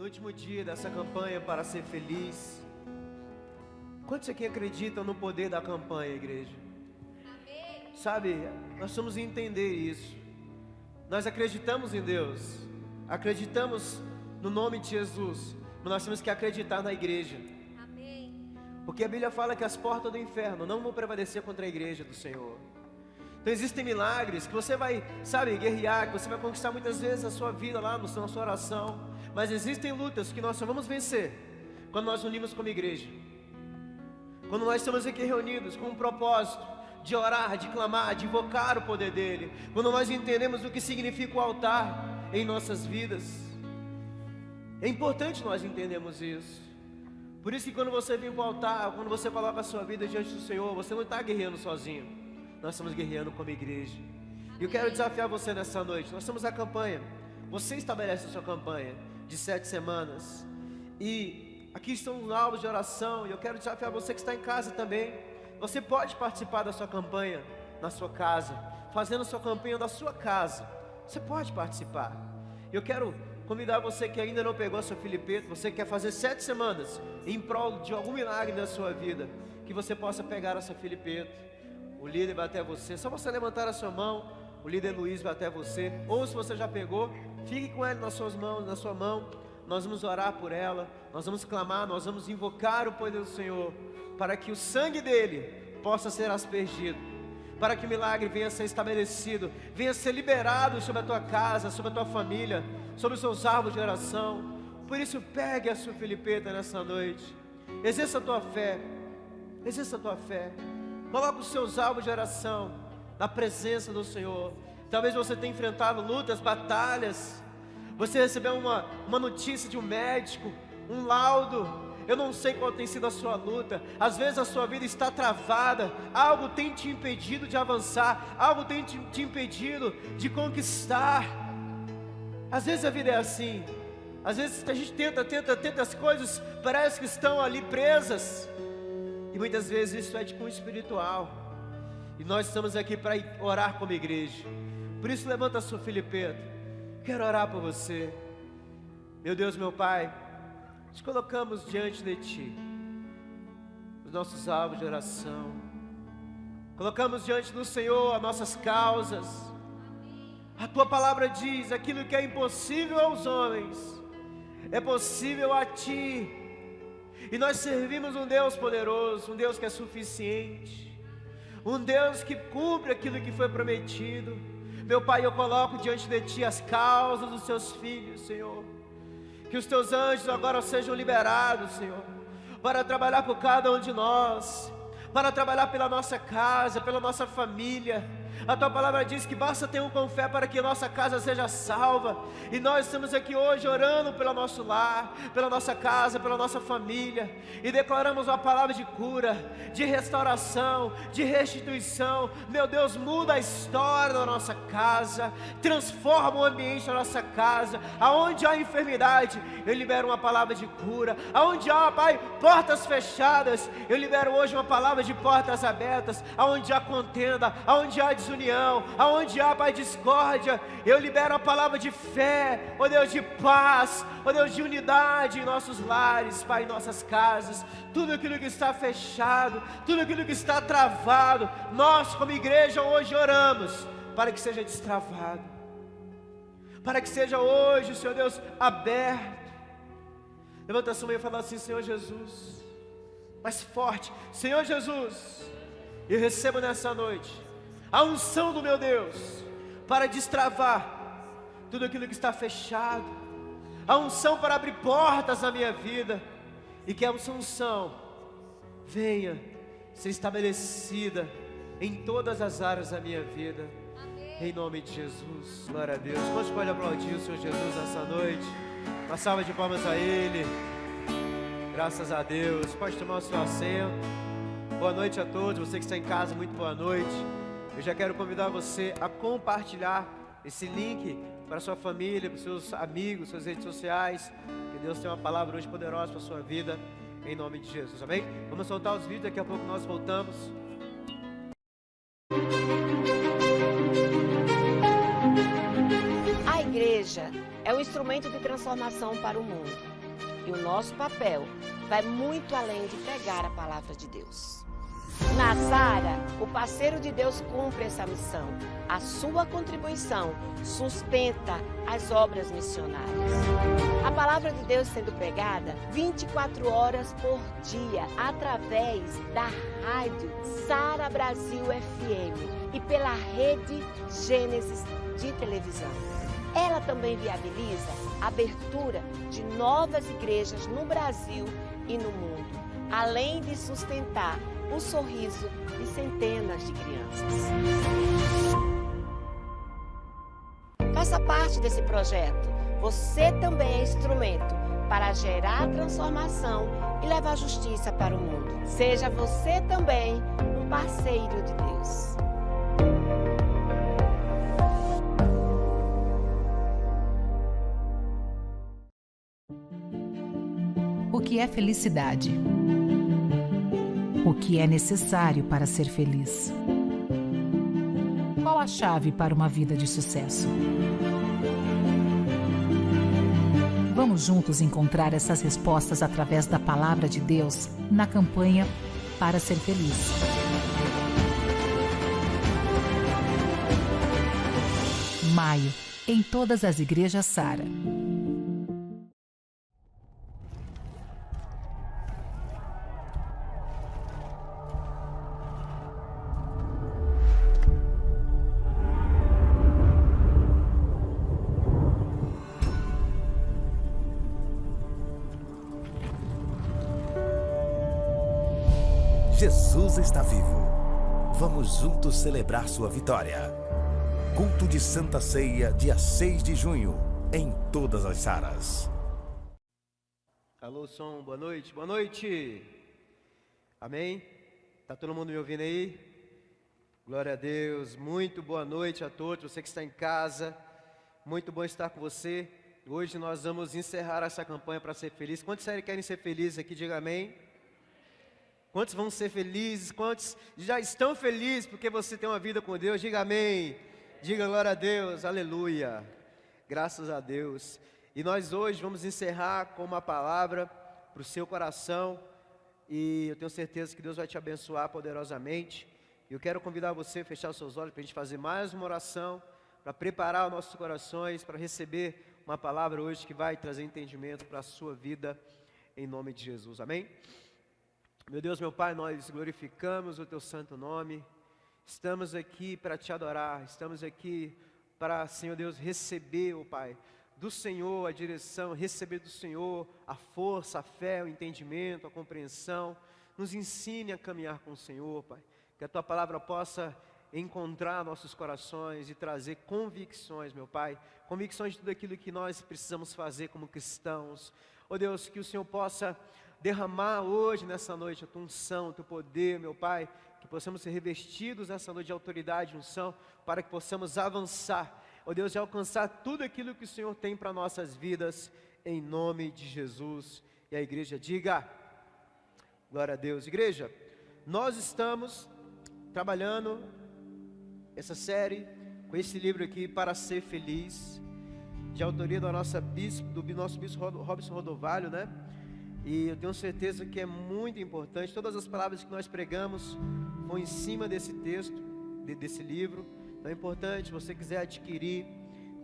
último dia dessa campanha para ser feliz. Quantos aqui acreditam no poder da campanha, igreja? Amém. Sabe, nós precisamos entender isso. Nós acreditamos em Deus, acreditamos no nome de Jesus, mas nós temos que acreditar na igreja. Amém. Porque a Bíblia fala que as portas do inferno não vão prevalecer contra a igreja do Senhor. Então existem milagres que você vai, sabe, guerrear, que você vai conquistar muitas vezes a sua vida lá na sua oração. Mas existem lutas que nós só vamos vencer quando nós unimos como igreja. Quando nós estamos aqui reunidos com um propósito de orar, de clamar, de invocar o poder dEle. Quando nós entendemos o que significa o altar em nossas vidas. É importante nós entendermos isso. Por isso que quando você vem para o altar, quando você coloca a sua vida diante do Senhor, você não está guerreando sozinho. Nós estamos guerreando como igreja. E eu quero desafiar você nessa noite. Nós estamos na campanha. Você estabelece a sua campanha de 7 semanas. E aqui estão os alvos de oração. E eu quero desafiar você que está em casa também. Você pode participar da sua campanha na sua casa, fazendo a sua campanha da sua casa. Você pode participar. Eu quero convidar você que ainda não pegou a sua filipeta, você que quer fazer 7 semanas em prol de algum milagre na sua vida, que você possa pegar essa filipeta. O líder vai até você, só você levantar a sua mão. O líder Luiz vai até você. Ou se você já pegou, fique com ele nas suas mãos, na sua mão. Nós vamos orar por ela, nós vamos clamar, nós vamos invocar o poder do Senhor, para que o sangue dele possa ser aspergido, para que o milagre venha a ser estabelecido, venha a ser liberado sobre a tua casa, sobre a tua família, sobre os seus árvores de oração. Por isso pegue a sua filipeta nessa noite, exerça a tua fé, exerça a tua fé, coloque os seus árvores de oração na presença do Senhor. Talvez você tenha enfrentado lutas, batalhas, você recebeu uma notícia de um médico, um laudo. Eu não sei qual tem sido a sua luta. Às vezes a sua vida está travada, algo tem te impedido de avançar, algo tem te impedido de conquistar. Às vezes a vida é assim. Às vezes a gente tenta, as coisas parece que estão ali presas. E muitas vezes isso é de cunho espiritual. E nós estamos aqui para orar como igreja. Por isso levanta a sua filipeta. Quero orar por você. Meu Deus, meu Pai, te colocamos diante de Ti os nossos alvos de oração. Colocamos diante do Senhor as nossas causas. A Tua palavra diz: aquilo que é impossível aos homens é possível a Ti. E nós servimos um Deus poderoso, um Deus que é suficiente, um Deus que cumpre aquilo que foi prometido. Meu Pai, eu coloco diante de Ti as causas dos Teus filhos, Senhor. Que os Teus anjos agora sejam liberados, Senhor, para trabalhar por cada um de nós, para trabalhar pela nossa casa, pela nossa família. A Tua palavra diz que basta ter um com fé para que a nossa casa seja salva. E nós estamos aqui hoje orando pelo nosso lar, pela nossa casa, pela nossa família. E declaramos uma palavra de cura, de restauração, de restituição. Meu Deus, muda a história da nossa casa, transforma o ambiente da nossa casa. Aonde há enfermidade, eu libero uma palavra de cura. Aonde há, Pai, portas fechadas, eu libero hoje uma palavra de portas abertas. Aonde há contenda, aonde há desunião, aonde há, Pai, discórdia, eu libero a palavra de fé, ó Deus, de paz, ó Deus, de unidade em nossos lares, Pai, em nossas casas. Tudo aquilo que está fechado, tudo aquilo que está travado, nós como igreja hoje oramos para que seja destravado, para que seja hoje, Senhor Deus, aberto. Levanta a sua mão e fala assim: Senhor Jesus, mais forte, Senhor Jesus, eu recebo nessa noite a unção do meu Deus para destravar tudo aquilo que está fechado, a unção para abrir portas na minha vida, e que a unção venha ser estabelecida em todas as áreas da minha vida. Amém. Em nome de Jesus, glória a Deus. Quantos pode aplaudir o Senhor Jesus nessa noite? Uma salva de palmas a Ele. Graças a Deus. Pode tomar o seu assento. Boa noite a todos, você que está em casa, muito boa noite. Eu já quero convidar você a compartilhar esse link para a sua família, para os seus amigos, suas redes sociais. Que Deus tenha uma palavra hoje poderosa para a sua vida, em nome de Jesus, amém? Vamos soltar os vídeos, daqui a pouco nós voltamos. A igreja é um instrumento de transformação para o mundo. E o nosso papel vai muito além de pregar a palavra de Deus. Na Sara, o parceiro de Deus cumpre essa missão. A sua contribuição sustenta as obras missionárias. A palavra de Deus sendo pregada 24 horas por dia através da rádio Sara Brasil FM e pela rede Gênesis de televisão. Ela também viabiliza a abertura de novas igrejas no Brasil e no mundo, além de sustentar o sorriso de centenas de crianças. Faça parte desse projeto. Você também é instrumento para gerar transformação e levar justiça para o mundo. Seja você também um parceiro de Deus. O que é felicidade? O que é necessário para ser feliz? Qual a chave para uma vida de sucesso? Vamos juntos encontrar essas respostas através da Palavra de Deus na campanha Para Ser Feliz. Maio, em todas as igrejas Sara. Jesus está vivo. Vamos juntos celebrar sua vitória. Culto de Santa Ceia, dia 6 de junho, em todas as Saras. Alô, som, boa noite, boa noite. Amém? Tá todo mundo me ouvindo aí? Glória a Deus, muito boa noite a todos, você que está em casa, muito bom estar com você. Hoje nós vamos encerrar essa campanha para ser feliz. Quantos querem ser felizes aqui? Diga amém. Quantos vão ser felizes? Quantos já estão felizes porque você tem uma vida com Deus? Diga amém. Diga glória a Deus. Aleluia. Graças a Deus. E nós hoje vamos encerrar com uma palavra para o seu coração. E eu tenho certeza que Deus vai te abençoar poderosamente. E eu quero convidar você a fechar os seus olhos para a gente fazer mais uma oração, para preparar os nossos corações, para receber uma palavra hoje que vai trazer entendimento para a sua vida, em nome de Jesus. Amém? Meu Deus, meu Pai, nós glorificamos o Teu santo nome, estamos aqui para Te adorar, estamos aqui para, Senhor Deus, receber, ó Pai, do Senhor a direção, receber do Senhor a força, a fé, o entendimento, a compreensão. Nos ensine a caminhar com o Senhor, Pai, que a Tua palavra possa encontrar nossos corações e trazer convicções, meu Pai, convicções de tudo aquilo que nós precisamos fazer como cristãos. Ó Deus, que o Senhor possa derramar hoje, nessa noite, a Tua unção, o Teu poder, meu Pai, que possamos ser revestidos nessa noite de autoridade e unção, para que possamos avançar, ó Deus, e alcançar tudo aquilo que o Senhor tem para nossas vidas, em nome de Jesus. E a igreja diga, glória a Deus. Igreja, nós estamos trabalhando essa série, com esse livro aqui, Para Ser Feliz, de autoria do nosso bispo Robson Rodovalho, né? E eu tenho certeza que é muito importante. Todas as palavras que nós pregamos vão em cima desse texto, desse livro. Então é importante, se você quiser adquirir,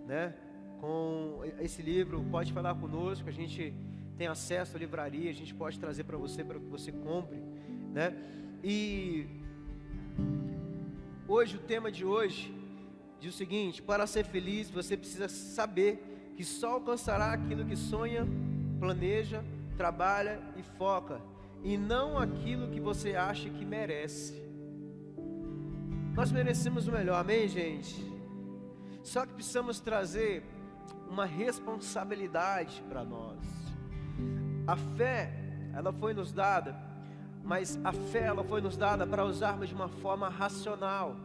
né, com esse livro, pode falar conosco. A gente tem acesso à livraria, a gente pode trazer para que você compre, né? E hoje, o tema de hoje diz o seguinte: para ser feliz, você precisa saber que só alcançará aquilo que sonha, planeja, trabalha e foca, e não aquilo que você acha que merece. Nós merecemos o melhor, amém, gente? Só que precisamos trazer uma responsabilidade para nós. A fé, ela foi nos dada, mas a fé, ela foi nos dada para usarmos de uma forma racional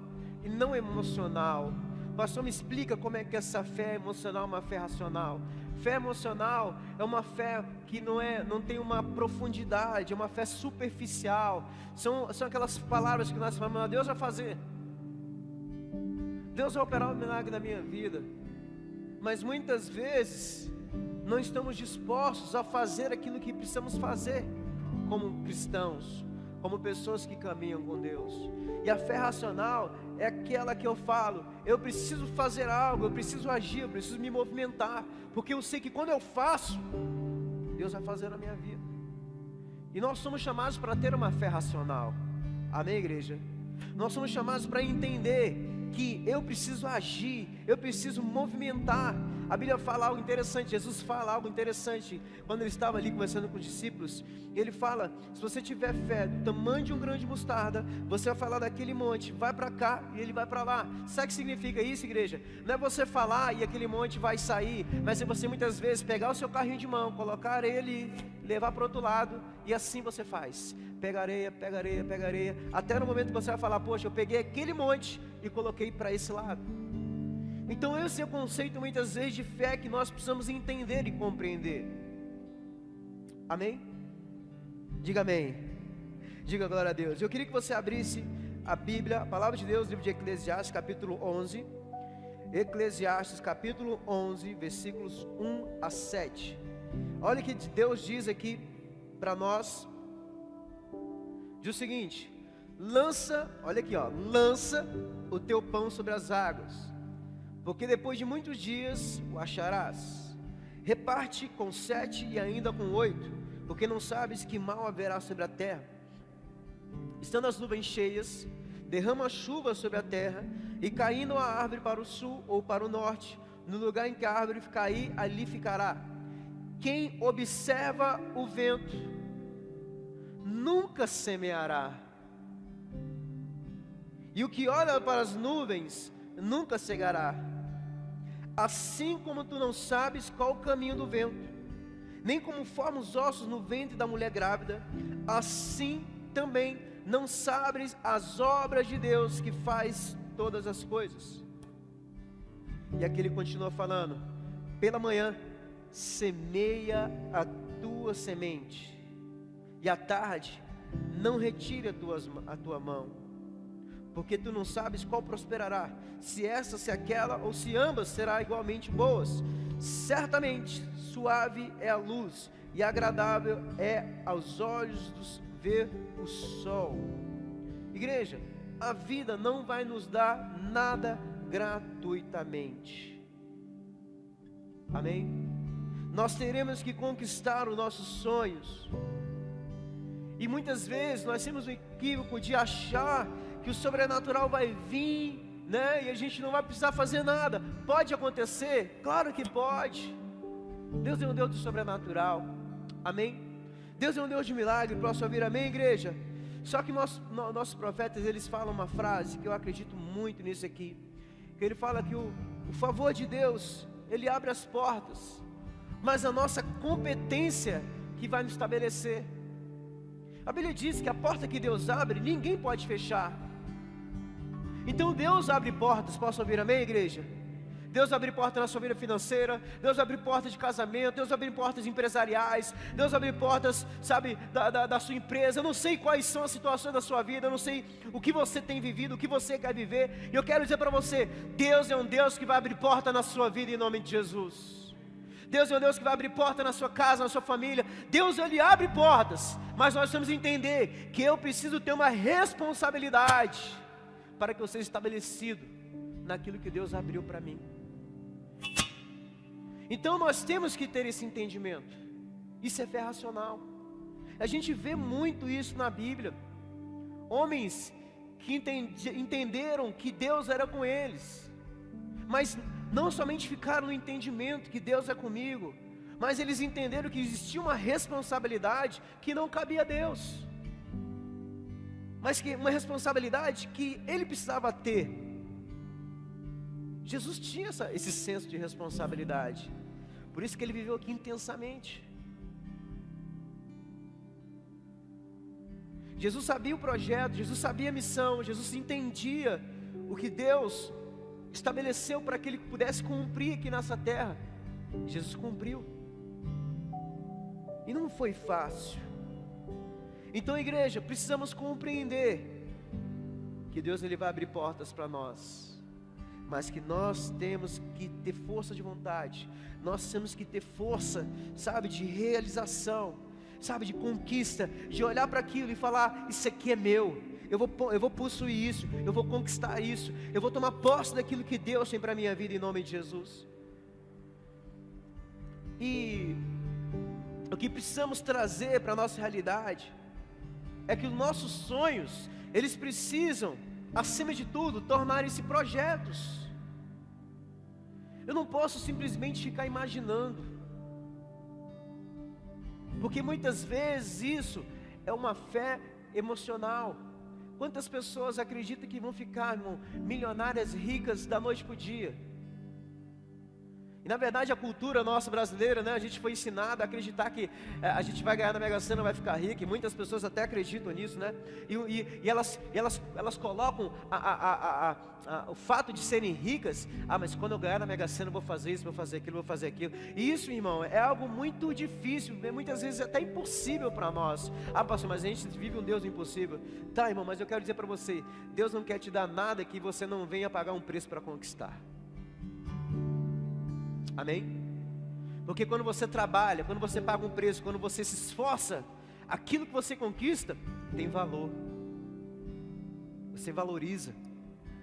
e não emocional. Pastor, me explica como é que essa fé emocional é uma fé racional. Fé emocional é uma fé que não tem uma profundidade, é uma fé superficial. São aquelas palavras que nós falamos: Deus vai fazer, Deus vai operar um milagre na minha vida. Mas muitas vezes não estamos dispostos a fazer aquilo que precisamos fazer como cristãos, como pessoas que caminham com Deus. E a fé racional é aquela que eu falo, eu preciso fazer algo, eu preciso agir, eu preciso me movimentar, porque eu sei que quando eu faço, Deus vai fazer na minha vida. E nós somos chamados para ter uma fé racional. Amém, igreja? Nós somos chamados para entender que eu preciso agir, eu preciso movimentar. A Bíblia fala algo interessante, Jesus fala algo interessante, quando ele estava ali conversando com os discípulos, ele fala, se você tiver fé do tamanho de um grão de mostarda, você vai falar daquele monte, vai para cá e ele vai para lá. Sabe o que significa isso, igreja? Não é você falar e aquele monte vai sair, mas é você muitas vezes pegar o seu carrinho de mão, colocar ele, levar para o outro lado, e assim você faz. Pega areia, pega areia, pega areia, até no momento que você vai falar, poxa, eu peguei aquele monte e coloquei para esse lado. Então esse é o conceito muitas vezes de fé que nós precisamos entender e compreender. Amém? Diga amém. Diga glória a Deus. Eu queria que você abrisse a Bíblia, a palavra de Deus, livro de Eclesiastes, capítulo 11. Eclesiastes, capítulo 11, versículos 1 a 7. Olha o que Deus diz aqui para nós. Diz o seguinte: lança, olha aqui ó, lança o teu pão sobre as águas, porque depois de muitos dias o acharás. Reparte com 7 e ainda com 8, porque não sabes que mal haverá sobre a terra. Estando as nuvens cheias, derrama a chuva sobre a terra, e caindo a árvore para o sul ou para o norte, no lugar em que a árvore cair, ali ficará. Quem observa o vento nunca semeará, e o que olha para as nuvens nunca cegará. Assim como tu não sabes qual o caminho do vento, nem como formam os ossos no ventre da mulher grávida, assim também não sabes as obras de Deus que faz todas as coisas. E aqui ele continua falando: pela manhã semeia a tua semente, e à tarde não retire a tua mão, porque tu não sabes qual prosperará, se essa, se aquela, ou se ambas será igualmente boas. Certamente suave é a luz, e agradável é aos olhos dos ver o sol. Igreja, a vida não vai nos dar nada gratuitamente. Amém? Nós teremos que conquistar os nossos sonhos. E muitas vezes nós temos o equívoco de achar que o sobrenatural vai vir, né? E a gente não vai precisar fazer nada. Pode acontecer? Claro que pode. Deus é um Deus do sobrenatural. Amém? Deus é um Deus de milagre. Posso ouvir amém, igreja? Só que nossos profetas, eles falam uma frase que eu acredito muito nisso aqui, que ele fala que o favor de Deus, ele abre as portas, mas a nossa competência que vai nos estabelecer. A Bíblia diz que a porta que Deus abre, ninguém pode fechar. Então Deus abre portas. Posso ouvir amém, igreja? Deus abre portas na sua vida financeira, Deus abre portas de casamento, Deus abre portas empresariais, Deus abre portas, sabe, da sua empresa. Eu não sei quais são as situações da sua vida, eu não sei o que você tem vivido, o que você quer viver, e eu quero dizer para você, Deus é um Deus que vai abrir porta na sua vida em nome de Jesus. Deus é um Deus que vai abrir porta na sua casa, na sua família. Deus, ele abre portas, mas nós temos que entender que eu preciso ter uma responsabilidade para que eu seja estabelecido naquilo que Deus abriu para mim. Então nós temos que ter esse entendimento. Isso é fé racional. A gente vê muito isso na Bíblia. Homens que entenderam que Deus era com eles, mas não somente ficaram no entendimento que Deus é comigo, mas eles entenderam que existia uma responsabilidade que não cabia a Deus, mas que uma responsabilidade que ele precisava ter. Jesus tinha esse senso de responsabilidade, por isso que ele viveu aqui intensamente. Jesus sabia o projeto, Jesus sabia a missão, Jesus entendia o que Deus estabeleceu para que ele pudesse cumprir aqui nessa terra. Jesus cumpriu, e não foi fácil. Então, igreja, precisamos compreender que Deus, ele vai abrir portas para nós. mas que nós temos que ter força de vontade, nós temos que ter força, sabe, de realização, sabe, de conquista, de olhar para aquilo e falar: isso aqui é meu, eu vou possuir isso, eu vou conquistar isso, eu vou tomar posse daquilo que Deus tem para a minha vida, em nome de Jesus. E o que precisamos trazer para a nossa realidade é que os nossos sonhos, eles precisam, acima de tudo, tornarem-se projetos. Eu não posso simplesmente ficar imaginando, porque muitas vezes isso é uma fé emocional. Quantas pessoas acreditam que vão ficar, irmão, milionárias, ricas da noite para o dia? E na verdade a cultura nossa brasileira, né, a gente foi ensinado a acreditar que a gente vai ganhar na Mega Sena, vai ficar rico, e muitas pessoas até acreditam nisso, né? E elas colocam o fato de serem ricas: mas quando eu ganhar na Mega Sena eu vou fazer isso, vou fazer aquilo, vou fazer aquilo. E isso, irmão, é algo muito difícil, muitas vezes até impossível para nós. Pastor, mas a gente vive um Deus impossível. Tá, irmão, mas eu quero dizer para você: Deus não quer te dar nada que você não venha pagar um preço para conquistar. Amém? Porque quando você trabalha, quando você paga um preço, quando você se esforça, aquilo que você conquista tem valor. Você valoriza.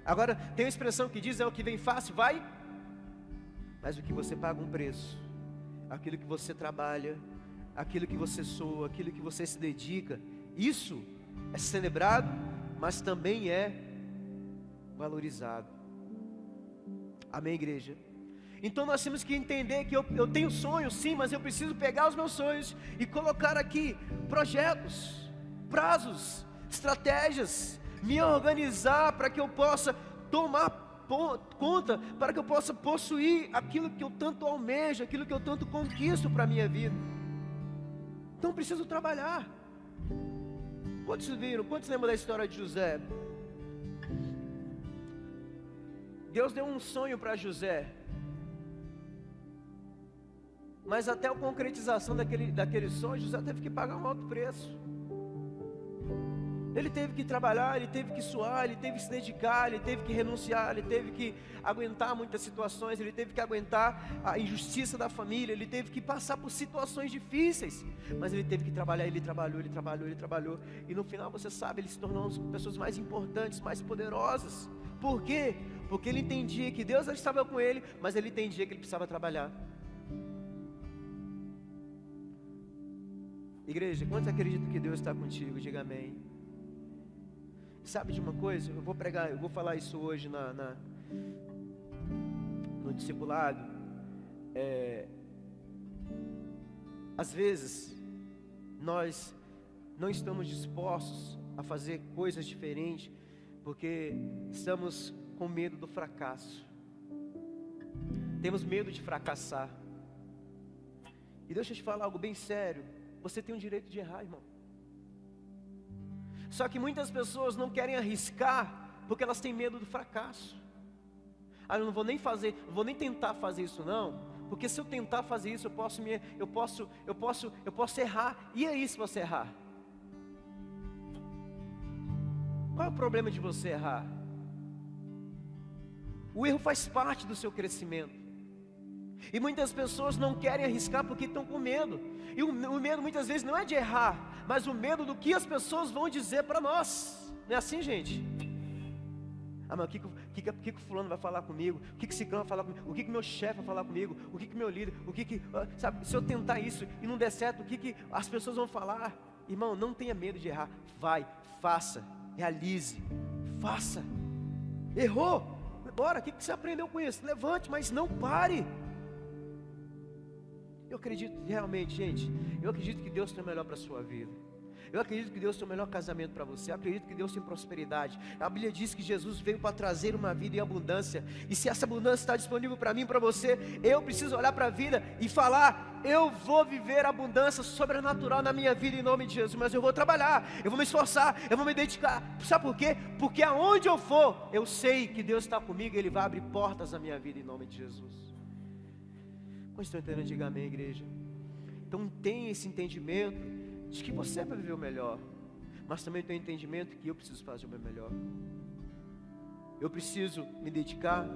Agora, tem uma expressão que diz: o que vem fácil vai, mas o que você paga um preço, aquilo que você trabalha, aquilo que você soa, aquilo que você se dedica, isso é celebrado, mas também é valorizado. Amém, igreja? Então nós temos que entender que eu tenho sonhos, sim, mas eu preciso pegar os meus sonhos e colocar aqui projetos, prazos, estratégias, me organizar para que eu possa tomar conta, para que eu possa possuir aquilo que eu tanto almejo, aquilo que eu tanto conquisto para a minha vida. Então eu preciso trabalhar. Quantos viram? Quantos lembram da história de José? Deus deu um sonho para José, mas até a concretização daquele sonho, José teve que pagar um alto preço. Ele teve que trabalhar, ele teve que suar, ele teve que se dedicar, ele teve que renunciar, ele teve que aguentar muitas situações, ele teve que aguentar a injustiça da família, ele teve que passar por situações difíceis, mas ele teve que trabalhar, ele trabalhou, e no final, você sabe, ele se tornou uma das pessoas mais importantes, mais poderosas. Por quê? Porque ele entendia que Deus estava com ele, mas ele entendia que ele precisava trabalhar. Igreja, quantos acreditam que Deus está contigo? Diga amém. Sabe de uma coisa? Eu vou falar isso hoje no discipulado. Às vezes nós não estamos dispostos a fazer coisas diferentes porque estamos com medo do fracasso. Temos medo de fracassar. E deixa eu te falar algo bem sério. Você tem o direito de errar, irmão. Só que muitas pessoas não querem arriscar porque elas têm medo do fracasso. Eu não vou nem tentar fazer isso não, porque se eu tentar fazer isso eu posso errar. E aí se você errar? Qual é o problema de você errar? O erro faz parte do seu crescimento. E muitas pessoas não querem arriscar porque estão com medo. E o medo muitas vezes não é de errar, mas o medo do que as pessoas vão dizer para nós. Não é assim, gente? Mas o que fulano vai falar comigo? O que ciclano vai falar comigo? O que meu chefe vai falar comigo? O que meu líder? Sabe, se eu tentar isso e não der certo, o que as pessoas vão falar? Irmão, não tenha medo de errar. Vai, faça, realize, faça. Errou? Bora, o que você aprendeu com isso? Levante, mas não pare. Eu acredito realmente, gente, eu acredito que Deus tem o melhor para a sua vida. Eu acredito que Deus tem o melhor casamento para você. Eu acredito que Deus tem prosperidade. A Bíblia diz que Jesus veio para trazer uma vida em abundância. E se essa abundância está disponível para mim e para você, eu preciso olhar para a vida e falar: eu vou viver abundância sobrenatural na minha vida em nome de Jesus. Mas eu vou trabalhar, eu vou me esforçar, eu vou me dedicar. Sabe por quê? Porque aonde eu for, eu sei que Deus está comigo e Ele vai abrir portas na minha vida em nome de Jesus. Quantos estão entendendo? Diga amém, igreja. Então tem esse entendimento de que você vai viver o melhor, mas também tem o entendimento que eu preciso fazer o meu melhor. eu preciso me dedicar,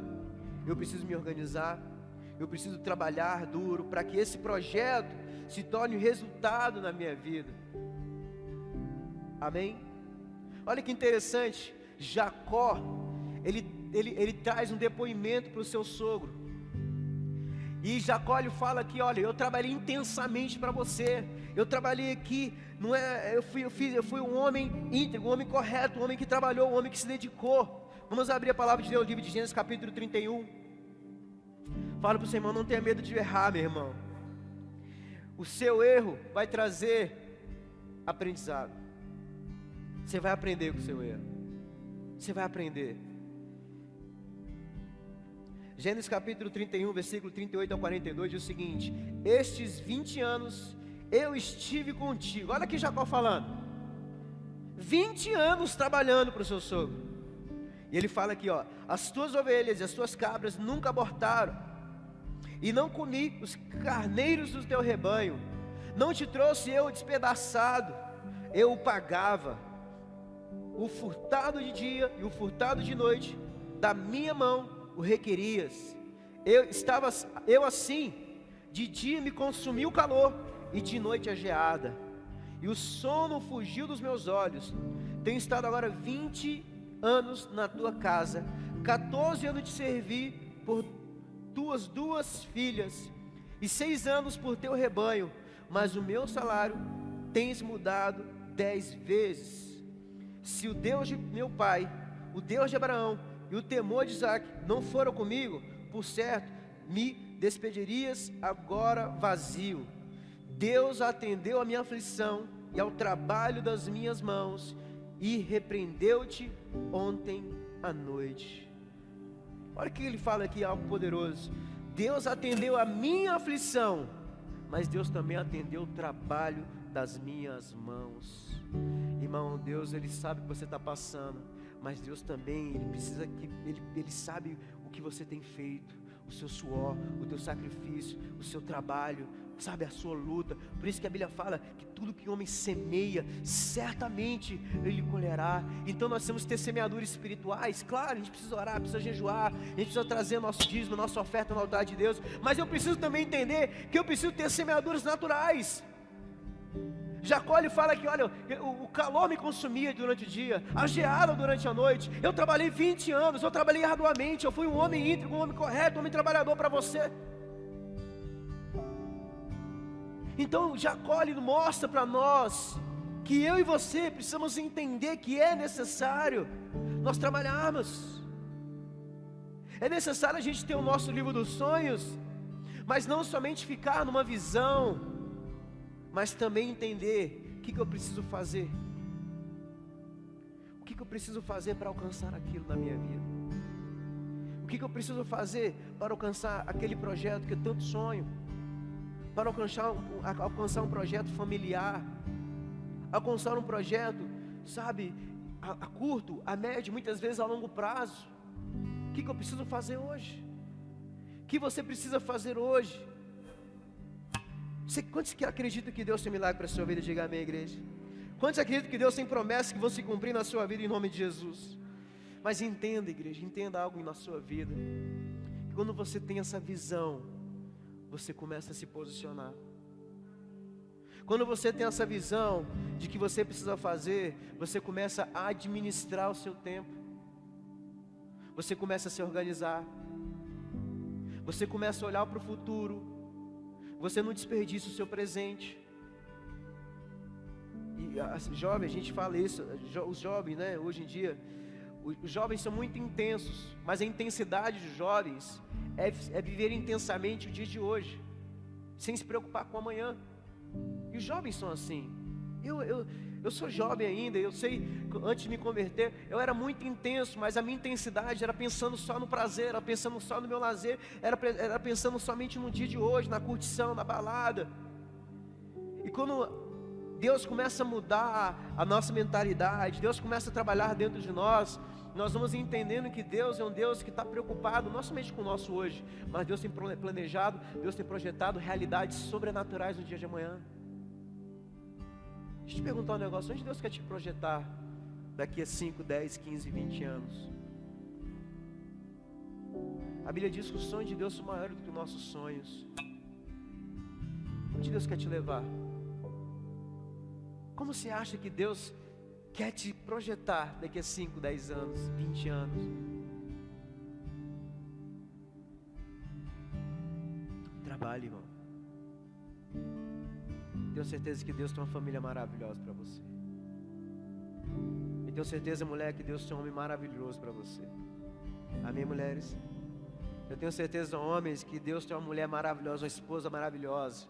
eu preciso me organizar, eu preciso trabalhar duro para que esse projeto se torne um resultado na minha vida. Amém? Olha que interessante, Jacó, ele traz um depoimento para o seu sogro. E Jacó lhe fala aqui: olha, eu trabalhei intensamente para você, eu trabalhei aqui, não é, eu fui um homem íntegro, um homem correto, um homem que trabalhou, um homem que se dedicou. Vamos abrir a palavra de Deus, livro de Gênesis capítulo 31. Fala para o seu irmão: não tenha medo de errar, meu irmão. O seu erro vai trazer aprendizado. Você vai aprender com o seu erro. Você vai aprender. Gênesis capítulo 31, versículo 38 ao 42 diz o seguinte: estes 20 anos eu estive contigo. Olha aqui Jacó falando. 20 anos trabalhando para o seu sogro. E ele fala aqui, ó: as tuas ovelhas e as tuas cabras nunca abortaram, e não comi os carneiros do teu rebanho. Não te trouxe eu despedaçado, eu o pagava. O furtado de dia e o furtado de noite, da minha mão o requerias. Eu assim, de dia me consumiu o calor, e de noite a geada, e o sono fugiu dos meus olhos. Tenho estado agora 20 anos na tua casa, 14 anos de servir por tuas 2 filhas, e 6 anos por teu rebanho, mas o meu salário tens mudado 10 vezes. Se o Deus de meu pai, o Deus de Abraão e o temor de Isaac não foram comigo, por certo, me despedirias agora vazio. Deus atendeu a minha aflição e ao trabalho das minhas mãos, e repreendeu-te ontem à noite. Olha o que ele fala aqui, algo poderoso. Deus atendeu a minha aflição, mas Deus também atendeu o trabalho das minhas mãos. Irmão, Deus, Ele sabe o que você está passando, mas Deus também, Ele sabe o que você tem feito, o seu suor, o teu sacrifício, o seu trabalho, sabe, a sua luta. Por isso que a Bíblia fala que tudo que o homem semeia, certamente ele colherá. Então nós temos que ter semeadores espirituais. Claro, a gente precisa orar, precisa jejuar, a gente precisa trazer nosso dízimo, nossa oferta no altar de Deus, mas eu preciso também entender que eu preciso ter semeadores naturais. Jacó lhe fala que, olha, o calor me consumia durante o dia, a geada durante a noite. Eu trabalhei 20 anos, eu trabalhei arduamente, eu fui um homem íntegro, um homem correto, um homem trabalhador para você. Então Jacó lhe mostra para nós que eu e você precisamos entender que é necessário nós trabalharmos. É necessário a gente ter o nosso livro dos sonhos, mas não somente ficar numa visão, mas também entender o que eu preciso fazer. O que eu preciso fazer para alcançar aquilo na minha vida? O que eu preciso fazer para alcançar aquele projeto que eu tanto sonho? Para alcançar um projeto familiar, alcançar um projeto, sabe, a curto, a médio, muitas vezes a longo prazo. O que eu preciso fazer hoje? O que você precisa fazer hoje? Quantos que acreditam que Deus tem milagre para a sua vida? Diga amém, igreja. Quantos acreditam que Deus tem promessas que vão se cumprir na sua vida em nome de Jesus? Mas entenda, igreja, entenda algo na sua vida. Que quando você tem essa visão, você começa a se posicionar. Quando você tem essa visão de que você precisa fazer, você começa a administrar o seu tempo. Você começa a se organizar. Você começa a olhar para o futuro. Você não desperdiça o seu presente. E jovens, a gente fala isso, os jovens, né, hoje em dia, os jovens são muito intensos, mas a intensidade dos jovens é viver intensamente o dia de hoje, sem se preocupar com amanhã. E os jovens são assim. Eu sou jovem ainda, eu sei, antes de me converter, eu era muito intenso, mas a minha intensidade era pensando só no prazer, era pensando só no meu lazer, era pensando somente no dia de hoje, na curtição, na balada. E quando Deus começa a mudar a nossa mentalidade, Deus começa a trabalhar dentro de nós, nós vamos entendendo que Deus é um Deus que está preocupado, não somente com o nosso hoje, mas Deus tem planejado, Deus tem projetado realidades sobrenaturais no dia de amanhã. Deixa eu te perguntar um negócio: onde Deus quer te projetar daqui a 5, 10, 15, 20 anos? A Bíblia diz que os sonhos de Deus são maiores do que os nossos sonhos. Onde Deus quer te levar? Como você acha que Deus quer te projetar daqui a 5, 10 anos, 20 anos? Trabalhe, irmão. Tenho certeza que Deus tem uma família maravilhosa para você. E tenho certeza, mulher, que Deus tem um homem maravilhoso para você. Amém, mulheres? Eu tenho certeza, homens, que Deus tem uma mulher maravilhosa, uma esposa maravilhosa.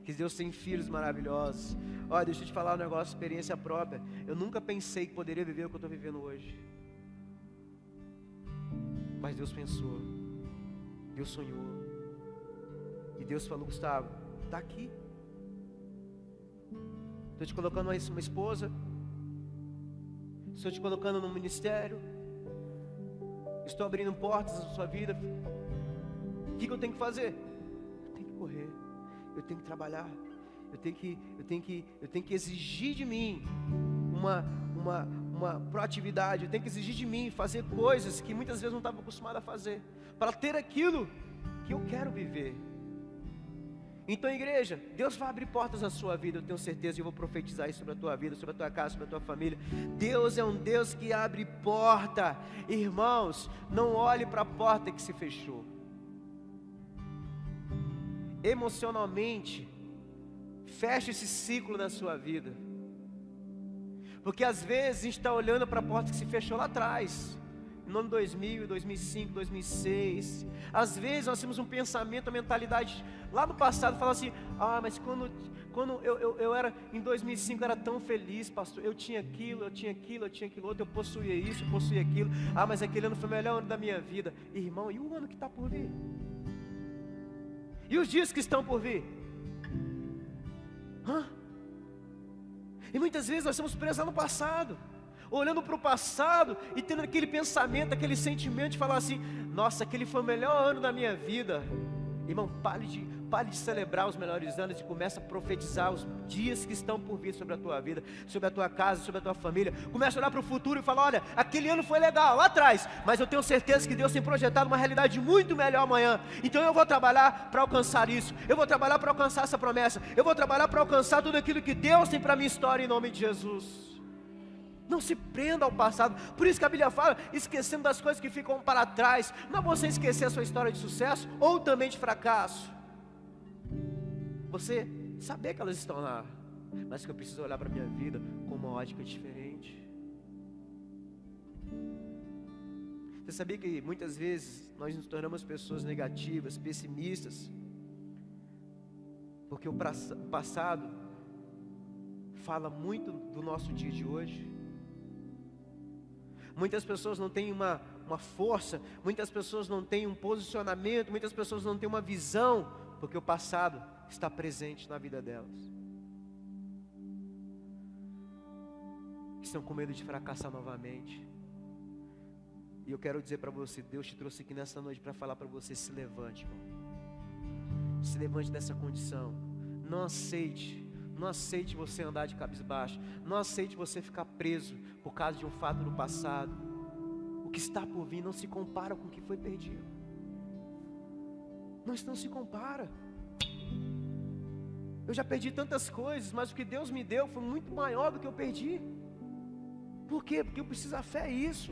Que Deus tem filhos maravilhosos. Olha, deixa eu te falar um negócio, experiência própria. Eu nunca pensei que poderia viver o que eu estou vivendo hoje. Mas Deus pensou. Deus sonhou. E Deus falou, Gustavo, está aqui. Estou te colocando uma esposa. Estou te colocando no ministério. Estou abrindo portas na sua vida. O que eu tenho que fazer? Eu tenho que correr. Eu tenho que trabalhar. Eu tenho que exigir de mim uma proatividade. Eu tenho que exigir de mim fazer coisas que muitas vezes não estava acostumado a fazer, para ter aquilo que eu quero viver. Então, igreja, Deus vai abrir portas na sua vida, eu tenho certeza, e eu vou profetizar isso sobre a tua vida, sobre a tua casa, sobre a tua família. Deus é um Deus que abre porta. Irmãos, não olhe para a porta que se fechou. Emocionalmente, feche esse ciclo na sua vida. Porque às vezes a gente está olhando para a porta que se fechou lá atrás, no ano 2000, 2005, 2006. Às vezes nós temos um pensamento, uma mentalidade lá no passado, fala assim, mas quando eu era, em 2005 eu era tão feliz, pastor, eu tinha aquilo outro, eu possuía isso, eu possuía aquilo, mas aquele ano foi o melhor ano da minha vida. Irmão, e o ano que está por vir? E os dias que estão por vir? E muitas vezes nós estamos presos lá no passado, olhando para o passado e tendo aquele pensamento, aquele sentimento de falar assim, nossa, aquele foi o melhor ano da minha vida. Irmão, pare de celebrar os melhores anos e comece a profetizar os dias que estão por vir sobre a tua vida, sobre a tua casa, sobre a tua família. Comece a olhar para o futuro e falar, olha, aquele ano foi legal lá atrás, mas eu tenho certeza que Deus tem projetado uma realidade muito melhor amanhã. Então eu vou trabalhar para alcançar isso, eu vou trabalhar para alcançar essa promessa, eu vou trabalhar para alcançar tudo aquilo que Deus tem para a minha história, em nome de Jesus. Não se prenda ao passado. Por isso que a Bíblia fala, esquecendo das coisas que ficam para trás. Não é você esquecer a sua história de sucesso ou também de fracasso. Você saber que elas estão lá, mas que eu preciso olhar para a minha vida com uma ótica diferente. Você sabia que muitas vezes nós nos tornamos pessoas negativas, pessimistas, porque o passado fala muito do nosso dia de hoje. Muitas pessoas não têm uma força, muitas pessoas não têm um posicionamento, muitas pessoas não têm uma visão, porque o passado está presente na vida delas. Estão com medo de fracassar novamente. E eu quero dizer para você, Deus te trouxe aqui nessa noite para falar para você, se levante, irmão. Se levante dessa condição. Não aceite você andar de cabisbaixo. Não aceite você ficar preso por causa de um fato do passado. O que está por vir não se compara com o que foi perdido. Não se compara. Eu já perdi tantas coisas, mas o que Deus me deu foi muito maior do que eu perdi. Por quê? Porque eu preciso, a fé é isso.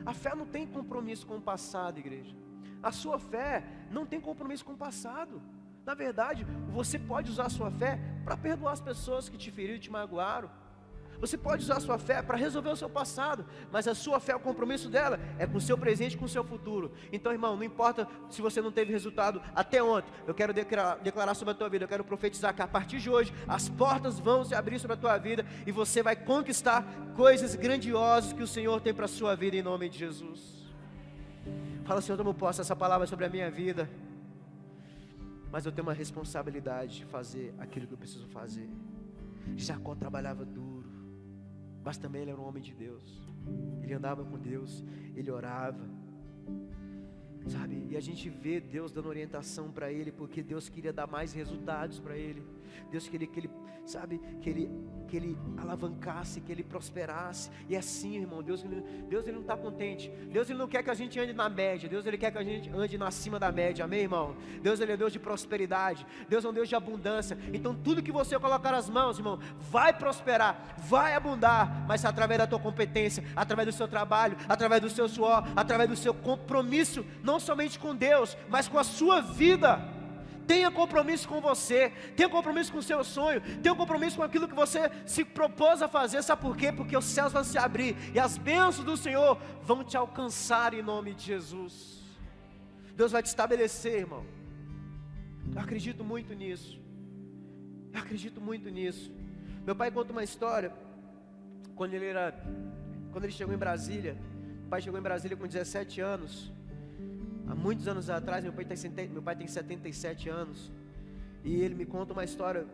A fé não tem compromisso com o passado, igreja. A sua fé não tem compromisso com o passado. Na verdade, você pode usar a sua fé para perdoar as pessoas que te feriram e te magoaram. Você pode usar a sua fé para resolver o seu passado, mas a sua fé, o compromisso dela é com o seu presente e com o seu futuro. Então, irmão, não importa se você não teve resultado até ontem, eu quero declarar sobre a tua vida, eu quero profetizar que a partir de hoje, as portas vão se abrir sobre a tua vida e você vai conquistar coisas grandiosas que o Senhor tem para a sua vida, em nome de Jesus. Fala, Senhor, toma posse essa palavra sobre a minha vida, mas eu tenho uma responsabilidade de fazer aquilo que eu preciso fazer. Jacó trabalhava duro, mas também ele era um homem de Deus. Ele andava com Deus, ele orava. sabe? E a gente vê Deus dando orientação para ele, porque Deus queria dar mais resultados para ele. Deus queria que ele, sabe, que ele alavancasse, que ele prosperasse. E assim, irmão, Deus ele não está contente. Deus ele não quer que a gente ande na média. Deus ele quer que a gente ande acima da média, amém, irmão? Deus ele é Deus de prosperidade. Deus é um Deus de abundância. Então tudo que você colocar nas mãos, irmão, vai prosperar, vai abundar, mas através da tua competência, através do seu trabalho, através do seu suor, através do seu compromisso, não somente com Deus, mas com a sua vida. Tenha compromisso com você, tenha compromisso com o seu sonho, tenha compromisso com aquilo que você se propôs a fazer. Sabe por quê? Porque os céus vão se abrir e as bênçãos do Senhor vão te alcançar em nome de Jesus. Deus vai te estabelecer, irmão. Eu acredito muito nisso. Eu acredito muito nisso. Meu pai conta uma história. Quando ele chegou em Brasília, o pai chegou em Brasília com 17 anos. Há muitos anos atrás, meu pai tem 77 anos, e ele me conta uma história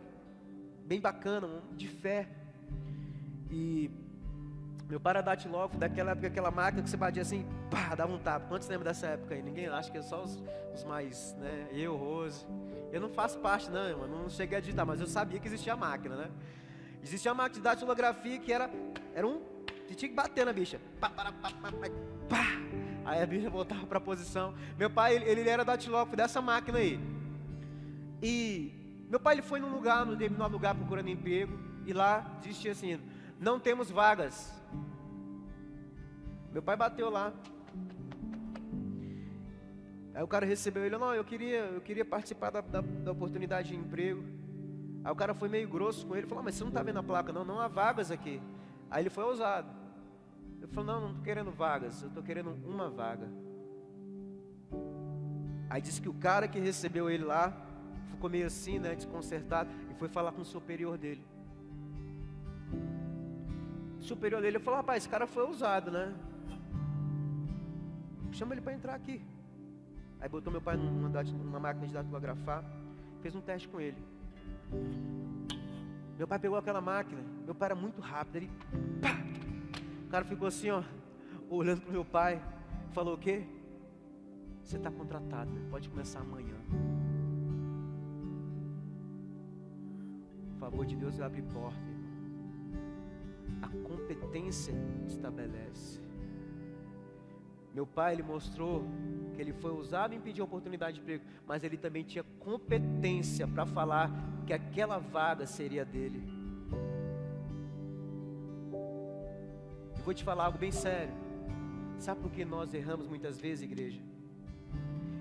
bem bacana, de fé. E meu pai era datilógrafo, daquela época, aquela máquina que você batia assim, pá, dava um tapa. Quantos lembram dessa época aí? Ninguém, acho que é só os mais, né, eu, Rose. Eu não faço parte não, irmão, não cheguei a digitar, mas eu sabia que existia a máquina, né? Existia a máquina de datilografia que era você tinha que bater na bicha, pá, pá, pá, pá, pá, pá. Aí a bicha voltava para a posição. Meu pai, ele era datilógrafo dessa máquina aí. E meu pai, ele foi num determinado lugar procurando emprego. E lá existia assim, não temos vagas. Meu pai bateu lá. Aí o cara recebeu ele, não, eu queria participar da oportunidade de emprego. Aí o cara foi meio grosso com ele, falou, mas você não está vendo a placa? Não há vagas aqui. Aí ele foi ousado. Ele falou, não estou querendo vagas, eu estou querendo uma vaga. Aí disse que o cara que recebeu ele lá ficou meio assim, né, desconcertado, e foi falar com o superior dele. O superior dele falou, rapaz, esse cara foi ousado, né? Chama ele para entrar aqui. Aí botou meu pai numa máquina de datilografar, fez um teste com ele. Meu pai pegou aquela máquina, meu pai era muito rápido, ele pá! O cara ficou assim, ó, olhando para o meu pai, falou o quê? Você está contratado, né? Pode começar amanhã. O favor de Deus abre porta, irmão. A competência estabelece. Meu pai, ele mostrou que ele foi usado em pedir oportunidade de emprego, mas ele também tinha competência para falar que aquela vaga seria dele. Vou te falar algo bem sério. Sabe por que nós erramos muitas vezes, igreja?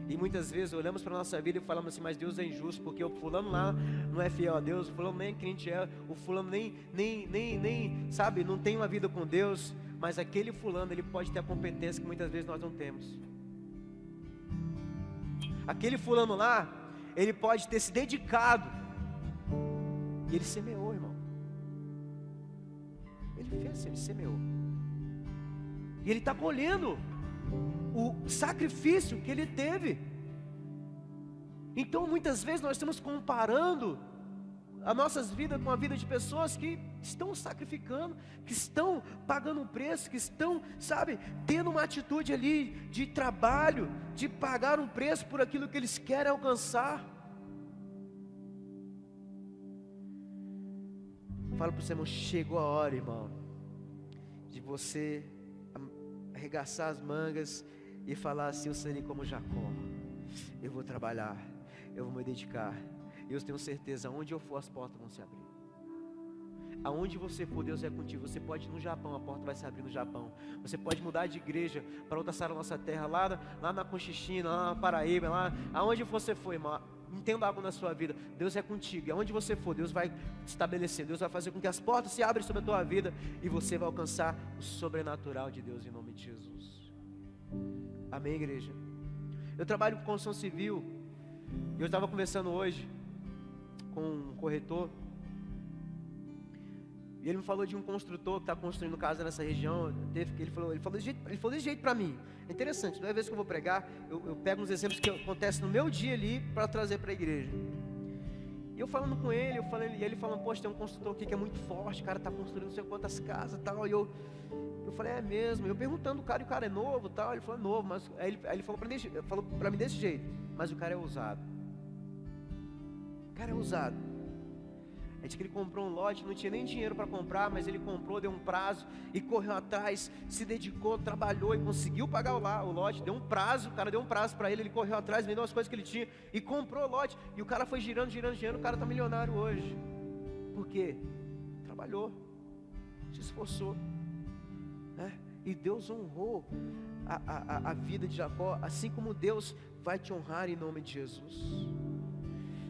E muitas vezes olhamos para a nossa vida e falamos assim, mas Deus é injusto, porque o fulano lá não é fiel a Deus, o fulano nem crente é, o fulano nem, sabe, não tem uma vida com Deus, mas aquele fulano, ele pode ter a competência que muitas vezes nós não temos. Aquele fulano lá, ele pode ter se dedicado, e ele semeou, irmão. Ele fez, ele semeou. E ele está colhendo o sacrifício que ele teve. Então muitas vezes nós estamos comparando as nossas vidas com a vida de pessoas que estão sacrificando, que estão pagando um preço, que estão, sabe, tendo uma atitude ali de trabalho, de pagar um preço por aquilo que eles querem alcançar. Fala para o seu irmão, chegou a hora, irmão, de você arregaçar as mangas e falar assim, eu serei como Jacó, eu vou trabalhar, eu vou me dedicar, e eu tenho certeza, aonde eu for as portas vão se abrir. Aonde você for, Deus é contigo. Você pode ir no Japão, a porta vai se abrir no Japão. Você pode mudar de igreja para outra sala da nossa terra, lá na Conchichina, lá na Paraíba, lá, aonde você for, irmão, entenda algo na sua vida, Deus é contigo, e aonde você for, Deus vai te estabelecer, Deus vai fazer com que as portas se abrem sobre a tua vida, e você vai alcançar o sobrenatural de Deus, em nome de Jesus. Amém, igreja? Eu trabalho com construção civil, e eu estava conversando hoje com um corretor, e ele me falou de um construtor que está construindo casa nessa região. Ele falou desse jeito para mim. É interessante, toda vez que eu vou pregar, eu pego uns exemplos que acontecem no meu dia ali para trazer para a igreja. E eu falando com ele, e ele falando, poxa, tem um construtor aqui que é muito forte, o cara está construindo não sei quantas casas e tal. E eu falei, é mesmo. Eu perguntando o cara, e o cara é novo e tal. Ele falou, é novo, mas aí ele falou para mim desse jeito, mas o cara é ousado. O cara é ousado. É de que ele comprou um lote, não tinha nem dinheiro para comprar, mas ele comprou, deu um prazo e correu atrás, se dedicou, trabalhou e conseguiu pagar o lote. Deu um prazo, o cara deu um prazo para ele correu atrás, vendeu as coisas que ele tinha e comprou o lote. E o cara foi girando dinheiro, o cara está milionário hoje. Por quê? Trabalhou, se esforçou, né? E Deus honrou a vida de Jacó, assim como Deus vai te honrar em nome de Jesus.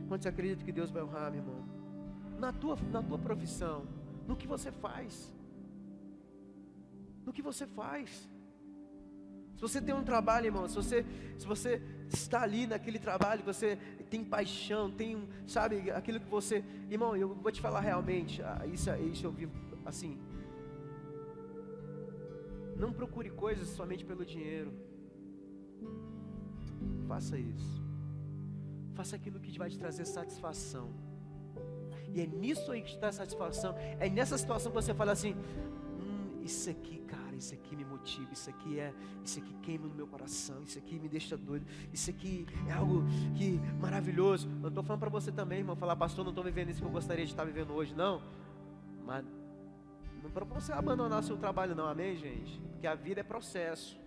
Quantos acreditam que Deus vai honrar, meu irmão? Na tua profissão, no que você faz. No que você faz. Se você tem um trabalho, irmão, se você está ali naquele trabalho, você tem paixão, tem, sabe, aquilo que você... Irmão, eu vou te falar realmente, isso eu vivo assim. Não procure coisas somente pelo dinheiro. Faça isso. Faça aquilo que vai te trazer satisfação. E é nisso aí que está a satisfação. É nessa situação que você fala assim, isso aqui, cara, isso aqui me motiva, isso aqui queima no meu coração, isso aqui me deixa doido, isso aqui é algo que maravilhoso. Eu estou falando para você também, irmão, falar, pastor, não estou vivendo isso que eu gostaria de estar vivendo hoje, não. Mas não para você abandonar seu trabalho, não, amém, gente? Porque a vida é processo.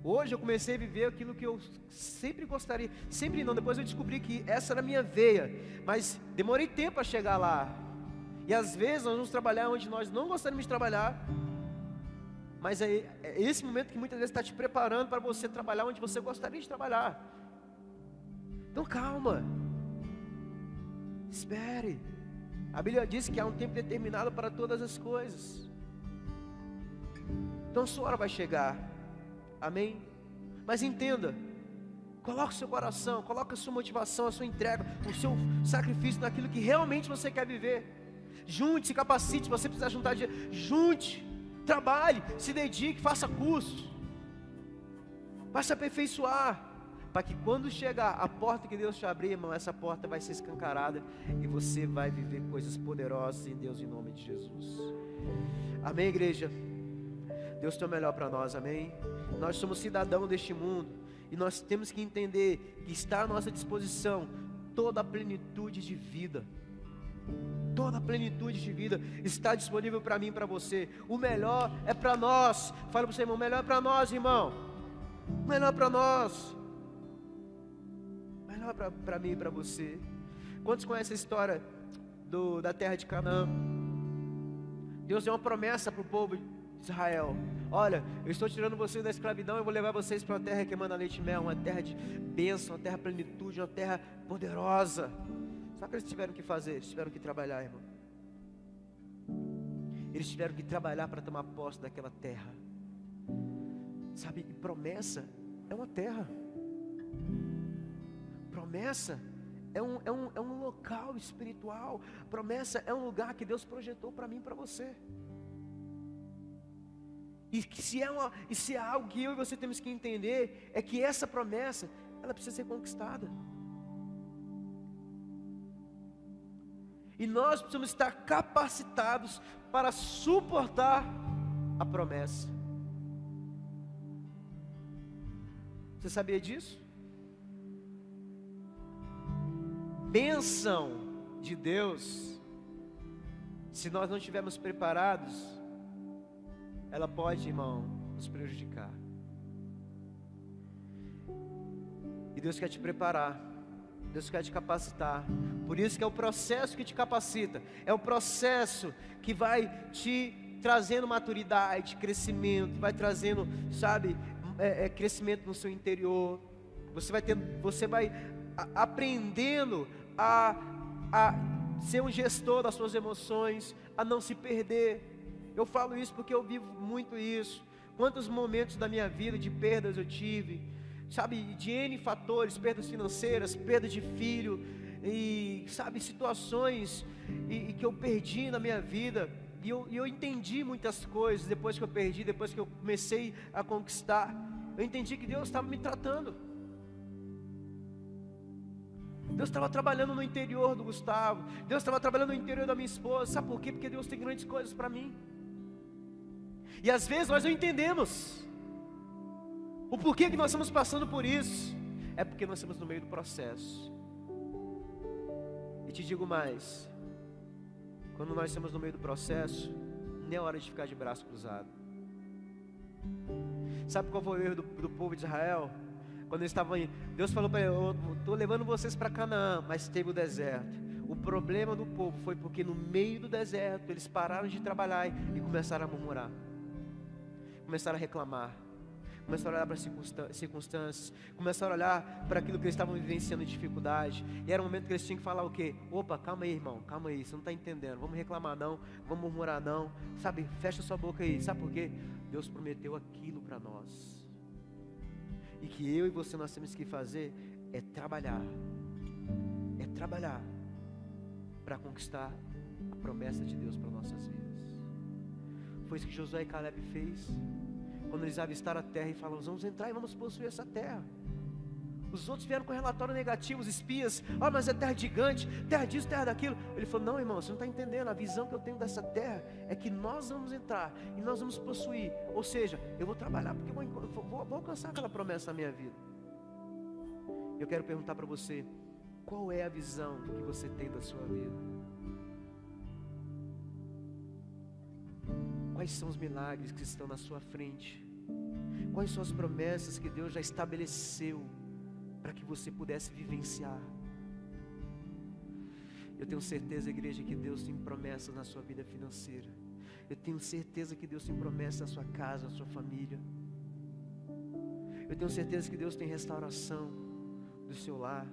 Hoje eu comecei a viver aquilo que eu sempre gostaria, sempre não, depois eu descobri que essa era a minha veia, mas demorei tempo a chegar lá. E às vezes nós vamos trabalhar onde nós não gostaríamos de trabalhar, mas é esse momento que muitas vezes está te preparando para você trabalhar onde você gostaria de trabalhar. Então calma, espere. A Bíblia diz que há um tempo determinado para todas as coisas. Então a sua hora vai chegar. Amém? Mas entenda, coloque o seu coração, coloque a sua motivação, a sua entrega, o seu sacrifício naquilo que realmente você quer viver. Junte, se capacite, se você precisar juntar dinheiro, junte, trabalhe, se dedique, faça cursos, vai se aperfeiçoar, para que quando chegar a porta que Deus te abrir, irmão, essa porta vai ser escancarada e você vai viver coisas poderosas em Deus, em nome de Jesus. Amém, igreja? Deus tem o melhor para nós, amém? Nós somos cidadãos deste mundo e nós temos que entender que está à nossa disposição toda a plenitude de vida. Toda a plenitude de vida está disponível para mim e para você. O melhor é para nós. Fala para o seu irmão, o melhor é para nós, irmão. O melhor é para nós. O melhor para mim e para você. Quantos conhecem a história da terra de Canaã? Deus deu uma promessa para o povo de Israel: olha, eu estou tirando vocês da escravidão, eu vou levar vocês para uma terra que emana leite e mel, uma terra de bênção, uma terra de plenitude, uma terra poderosa. Sabe o que eles tiveram que fazer? Eles tiveram que trabalhar, irmão. Eles tiveram que trabalhar para tomar posse daquela terra. Sabe, e promessa é uma terra. Promessa é um local espiritual. Promessa é um lugar que Deus projetou para mim e para você. E se é algo que eu e você temos que entender, é que essa promessa, ela precisa ser conquistada. E nós precisamos estar capacitados para suportar a promessa. Você sabia disso? Bênção de Deus, se nós não estivermos preparados, ela pode, irmão, nos prejudicar. E Deus quer te preparar, Deus quer te capacitar. Por isso que é o processo que te capacita, é o processo que vai te trazendo maturidade, crescimento, vai trazendo, sabe, crescimento no seu interior. Você vai aprendendo a ser um gestor das suas emoções, a não se perder. Eu falo isso porque eu vivo muito isso. Quantos momentos da minha vida de perdas eu tive, sabe, de N fatores, perdas financeiras, perda de filho, e sabe, situações e que eu perdi na minha vida, e eu entendi muitas coisas depois que eu perdi, depois que eu comecei a conquistar. Eu entendi que Deus estava me tratando. Deus estava trabalhando no interior do Gustavo. Deus estava trabalhando no interior da minha esposa. Sabe por quê? Porque Deus tem grandes coisas para mim. E às vezes nós não entendemos o porquê que nós estamos passando por isso. É porque nós estamos no meio do processo. E te digo mais, quando nós estamos no meio do processo, nem é hora de ficar de braço cruzado. Sabe qual foi o erro do povo de Israel? Quando eles estavam indo, Deus falou para eles: eu estou levando vocês para Canaã, mas teve o deserto. O problema do povo foi porque no meio do deserto eles pararam de trabalhar e começaram a murmurar, começaram a reclamar, começaram a olhar para as circunstâncias, começaram a olhar para aquilo que eles estavam vivenciando em dificuldade. E era um momento que eles tinham que falar o quê? Opa, calma aí, irmão, calma aí, você não está entendendo. Vamos reclamar não, vamos murmurar não. Sabe, fecha sua boca aí. Sabe por quê? Deus prometeu aquilo para nós. E que eu e você nós temos que fazer é trabalhar para conquistar a promessa de Deus para nossas vidas. Foi isso que Josué e Caleb fez. Quando eles avistaram a terra e falaram: vamos entrar e vamos possuir essa terra. Os outros vieram com relatório negativo, os espias: mas é terra gigante, terra disso, terra daquilo. Ele falou: não, irmão, você não está entendendo. A visão que eu tenho dessa terra é que nós vamos entrar e nós vamos possuir. Ou seja, eu vou trabalhar porque vou alcançar aquela promessa na minha vida. Eu quero perguntar para você: qual é a visão que você tem da sua vida? Quais são os milagres que estão na sua frente? Quais são as promessas que Deus já estabeleceu para que você pudesse vivenciar? Eu tenho certeza, igreja, que Deus tem promessas na sua vida financeira. Eu tenho certeza que Deus tem promessas na sua casa, na sua família. Eu tenho certeza que Deus tem restauração do seu lar.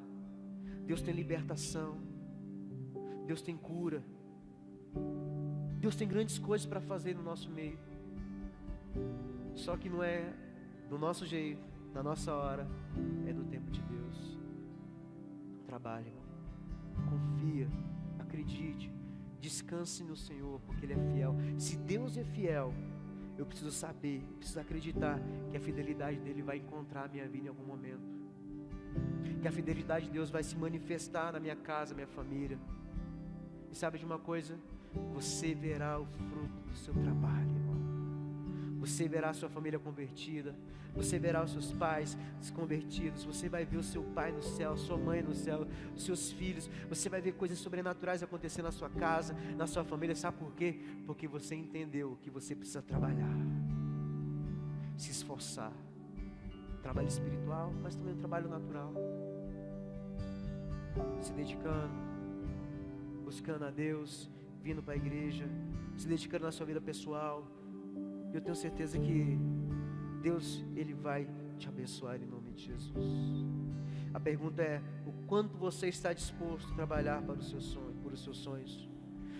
Deus tem libertação. Deus tem cura. Deus tem grandes coisas para fazer no nosso meio. Só que não é do nosso jeito, na nossa hora, é do tempo de Deus. Trabalhe, irmão. Confia, acredite, descanse no Senhor, porque Ele é fiel. Se Deus é fiel, eu preciso saber, eu preciso acreditar que a fidelidade dEle vai encontrar a minha vida em algum momento. Que a fidelidade de Deus vai se manifestar na minha casa, minha família. E sabe de uma coisa? Você verá o fruto do seu trabalho, irmão. Você verá a sua família convertida. Você verá os seus pais convertidos. Você vai ver o seu pai no céu, sua mãe no céu, os seus filhos. Você vai ver coisas sobrenaturais acontecer na sua casa, na sua família. Sabe por quê? Porque você entendeu que você precisa trabalhar, se esforçar. Trabalho espiritual, mas também um trabalho natural. Se dedicando, buscando a Deus, vindo para a igreja, se dedicando na sua vida pessoal. Eu tenho certeza que Deus, Ele vai te abençoar em nome de Jesus. A pergunta é: o quanto você está disposto a trabalhar para o seu sonho, por os seus sonhos?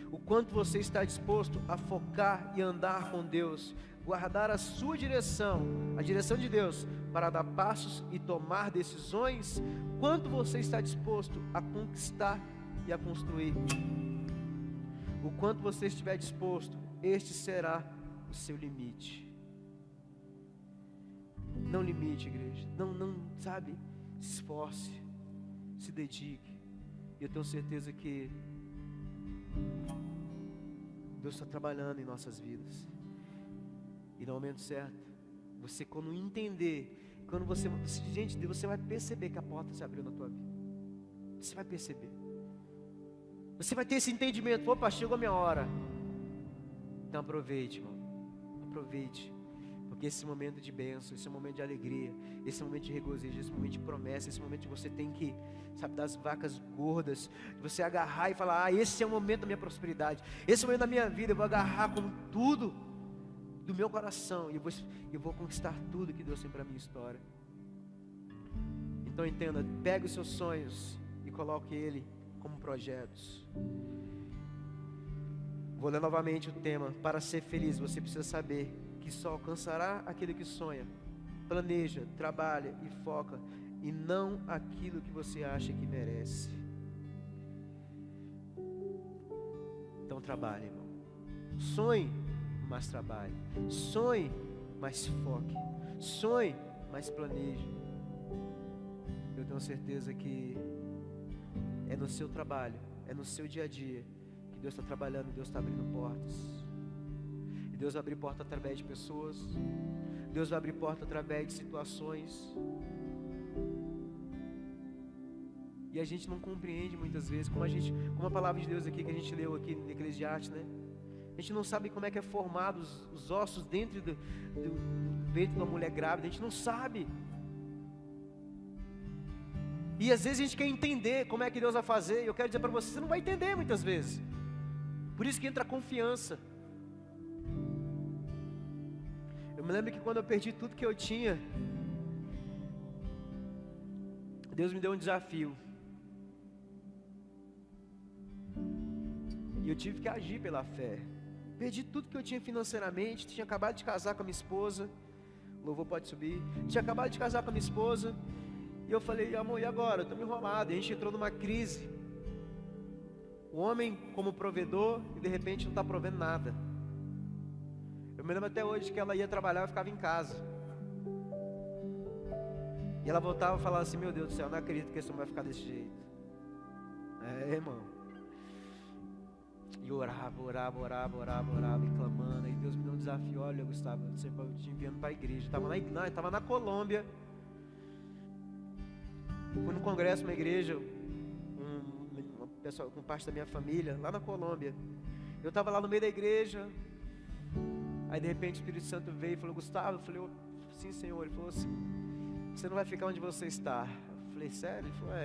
O quanto você está disposto a focar e andar com Deus, guardar a sua direção, a direção de Deus, para dar passos e tomar decisões? Quanto você está disposto a conquistar e a construir? O quanto você estiver disposto, este será o seu limite. Não limite, igreja. Não, sabe? Se esforce, se dedique. E eu tenho certeza que Deus está trabalhando em nossas vidas. E no momento certo, você quando entender, quando você diante de Deus, você vai perceber que a porta se abriu na tua vida. Você vai perceber. Você vai ter esse entendimento: opa, chegou a minha hora. Então aproveite, irmão. Aproveite. Porque esse momento de bênção, esse momento de alegria, esse momento de regozijo, esse momento de promessa, esse momento que você tem que, sabe, das vacas gordas, de você agarrar e falar: esse é o momento da minha prosperidade, esse é o momento da minha vida, eu vou agarrar com tudo do meu coração e eu vou conquistar tudo que Deus tem para a minha história. Então entenda, pegue os seus sonhos e coloque ele como projetos. Vou ler novamente o tema: para ser feliz, você precisa saber que só alcançará aquele que sonha, planeja, trabalha e foca, e não aquilo que você acha que merece. Então trabalhe, irmão. Sonhe, mas trabalhe. Sonhe, mas foque. Sonhe, mas planeje. Eu tenho certeza que no seu trabalho, é no seu dia a dia que Deus está trabalhando, Deus está abrindo portas. E Deus vai abrir porta através de pessoas, Deus vai abrir porta através de situações. E a gente não compreende muitas vezes, como a palavra de Deus aqui que a gente leu aqui no Eclesiastes, né? A gente não sabe como é que é formado os ossos dentro do ventre de uma mulher grávida, a gente não sabe. E às vezes a gente quer entender como é que Deus vai fazer, e eu quero dizer para você, você não vai entender muitas vezes. Por isso que entra a confiança. Eu me lembro que quando eu perdi tudo que eu tinha, Deus me deu um desafio. E eu tive que agir pela fé. Perdi tudo que eu tinha financeiramente, tinha acabado de casar com a minha esposa. O louvor pode subir. Tinha acabado de casar com a minha esposa. E eu falei, amor, e agora? Eu estou me enrolado. E a gente entrou numa crise. O homem como provedor e de repente não está provendo nada. Eu me lembro até hoje que ela ia trabalhar e ficava em casa. E ela voltava e falava assim, meu Deus do céu, eu não acredito que esse homem vai ficar desse jeito. Irmão. E orava, e clamando. E Deus me deu um desafio. Olha, Gustavo, eu te enviando para a igreja. Eu estava na Colômbia. Fui no congresso, uma igreja, uma pessoa com parte da minha família, lá na Colômbia. Eu estava lá no meio da igreja. Aí de repente o Espírito Santo veio e falou, Gustavo, eu falei, sim Senhor. Ele falou assim, você não vai ficar onde você está. Eu falei, sério? Ele falou,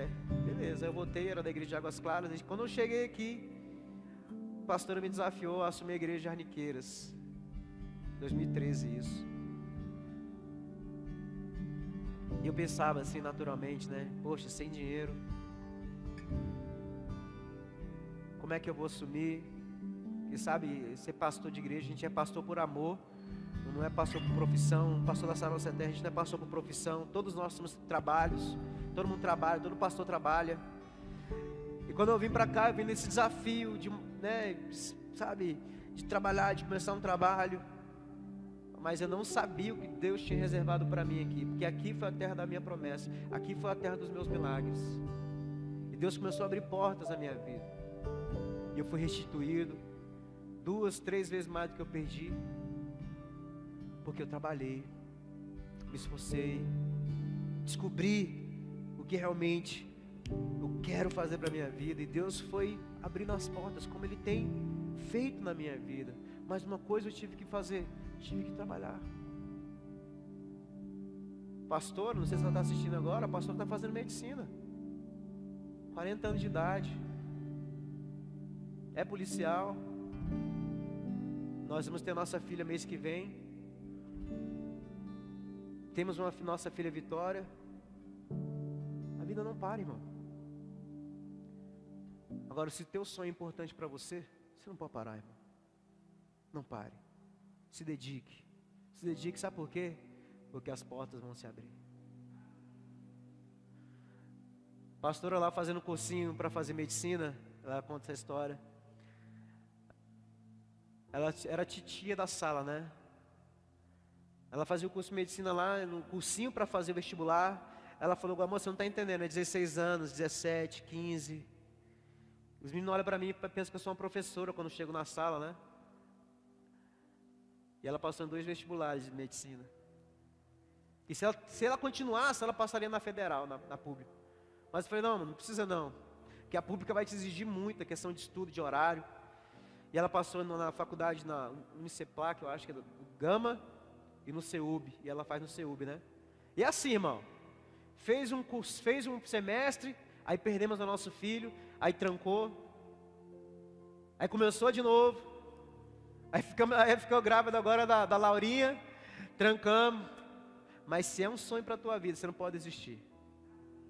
beleza. Aí eu voltei, era da igreja de Águas Claras. Quando eu cheguei aqui, o pastor me desafiou a assumir a igreja de Arniqueiras. 2013 isso. E eu pensava assim naturalmente, né? Poxa, sem dinheiro, como é que eu vou assumir? E sabe, ser pastor de igreja, a gente é pastor por amor, não é pastor por profissão. Pastor da Sala Terra, a gente não é pastor por profissão. Todos nós temos trabalhos, todo mundo trabalha, todo pastor trabalha. E quando eu vim para cá, eu vim nesse desafio de, né, sabe, de trabalhar, de começar um trabalho. Mas eu não sabia o que Deus tinha reservado para mim aqui, porque aqui foi a terra da minha promessa, aqui foi a terra dos meus milagres. E Deus começou a abrir portas na minha vida. E eu fui restituído 2, 3 vezes mais do que eu perdi, porque eu trabalhei, me esforcei, descobri o que realmente eu quero fazer para a minha vida. E Deus foi abrindo as portas, como Ele tem feito na minha vida. Mas uma coisa eu tive que fazer, tive que trabalhar. Pastor, não sei se ela está assistindo agora, a pastora está fazendo medicina, 40 anos de idade, é policial. Nós vamos ter nossa filha mês que vem. Temos nossa filha Vitória. A vida não para, irmão. Agora, se teu sonho é importante para você, você não pode parar, irmão. Não pare. Se dedique. Se dedique, sabe por quê? Porque as portas vão se abrir. Pastora lá fazendo cursinho para fazer medicina, ela conta essa história. Ela era titia da sala, né? Ela fazia o curso de medicina lá, no cursinho para fazer o vestibular. Ela falou, amor, você não está entendendo, é 16 anos, 17, 15. Os meninos olham para mim e pensam que eu sou uma professora quando chego na sala, né? E ela passou em 2 vestibulares de medicina. E se ela continuasse, ela passaria na federal, na pública. Mas eu falei, não precisa não. Porque a pública vai te exigir muito, a questão de estudo, de horário. E ela passou na faculdade, na Uniceplac, eu acho que é do Gama, e no CEUB. E ela faz no CEUB, né? E assim, irmão. Fez um curso, fez um semestre, aí perdemos o nosso filho, aí trancou. Aí começou de novo. Aí ficou grávida agora da Laurinha, trancamos. Mas se é um sonho para a tua vida, você não pode desistir.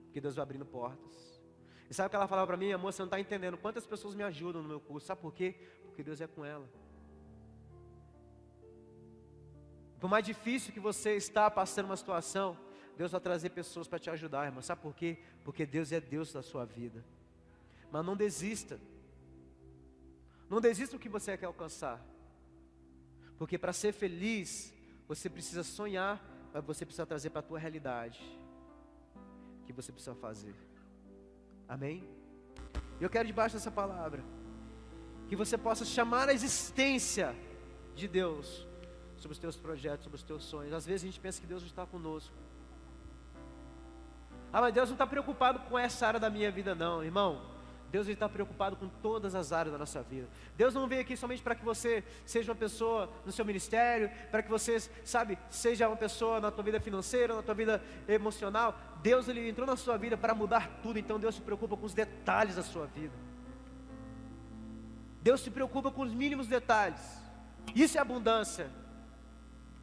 Porque Deus vai abrindo portas. E sabe o que ela falava para mim? Amor, você não está entendendo quantas pessoas me ajudam no meu curso. Sabe por quê? Porque Deus é com ela. Por mais difícil que você está passando uma situação, Deus vai trazer pessoas para te ajudar, irmão. Sabe por quê? Porque Deus é Deus da sua vida. Mas não desista. Não desista do que você quer alcançar. Porque para ser feliz, você precisa sonhar, mas você precisa trazer para a tua realidade o que você precisa fazer. Amém? Eu quero debaixo dessa palavra que você possa chamar a existência de Deus sobre os teus projetos, sobre os teus sonhos. Às vezes a gente pensa que Deus não está conosco. Ah, mas Deus não está preocupado com essa área da minha vida não, irmão. Deus está preocupado com todas as áreas da nossa vida. Deus não veio aqui somente para que você seja uma pessoa no seu ministério, para que você, seja uma pessoa na tua vida financeira, na tua vida emocional. Deus, Ele entrou na sua vida para mudar tudo. Então Deus se preocupa com os detalhes da sua vida. Deus se preocupa com os mínimos detalhes. Isso é abundância.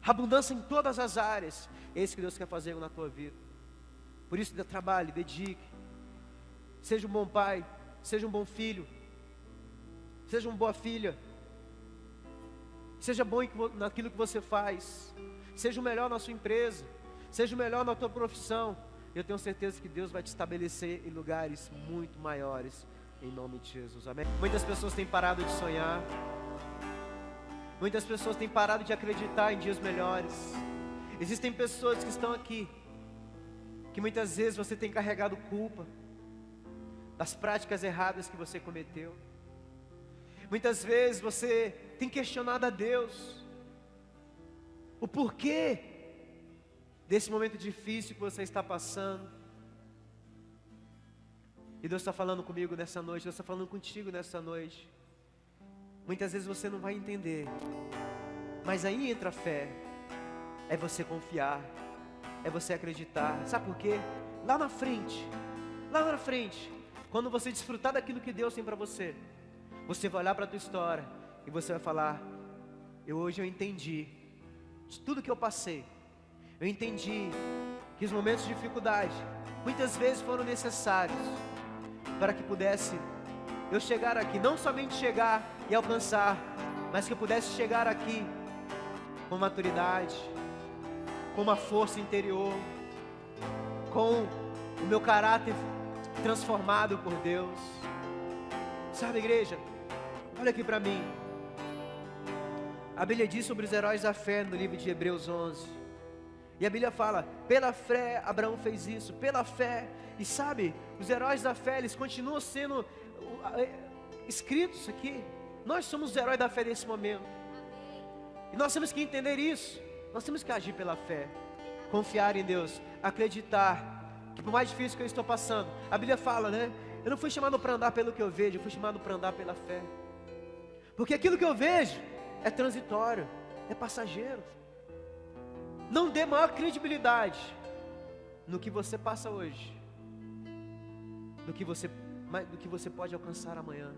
Abundância em todas as áreas. É isso que Deus quer fazer na tua vida. Por isso, trabalhe, dedique. Seja um bom pai, seja um bom filho, seja uma boa filha. Seja bom naquilo que você faz. Seja o melhor na sua empresa. Seja o melhor na tua profissão. Eu tenho certeza que Deus vai te estabelecer em lugares muito maiores. Em nome de Jesus, amém? Muitas pessoas têm parado de sonhar. Muitas pessoas têm parado de acreditar em dias melhores. Existem pessoas que estão aqui, que muitas vezes você tem carregado culpa das práticas erradas que você cometeu. Muitas vezes você tem questionado a Deus o porquê desse momento difícil que você está passando. E Deus está falando comigo nessa noite, Deus está falando contigo nessa noite. Muitas vezes você não vai entender, mas aí entra a fé. É você confiar, é você acreditar. Sabe por quê? Lá na frente, quando você desfrutar daquilo que Deus tem para você, você vai olhar para a tua história e você vai falar: hoje eu entendi de tudo que eu passei. Eu entendi que os momentos de dificuldade muitas vezes foram necessários para que pudesse eu chegar aqui, não somente chegar e alcançar, mas que eu pudesse chegar aqui com maturidade, com uma força interior, com o meu caráter transformado por Deus. Sabe, igreja, olha aqui para mim. A Bíblia diz sobre os heróis da fé no livro de Hebreus 11. E a Bíblia fala: pela fé Abraão fez isso, pela fé. E sabe, os heróis da fé, eles continuam sendo escritos aqui. Nós somos os heróis da fé nesse momento. E nós temos que entender isso. Nós temos que agir pela fé, confiar em Deus, acreditar que por mais difícil que eu estou passando, a Bíblia fala, né? Eu não fui chamado para andar pelo que eu vejo, eu fui chamado para andar pela fé. Porque aquilo que eu vejo é transitório, é passageiro. Não dê maior credibilidade no que você passa hoje, do que você pode alcançar amanhã.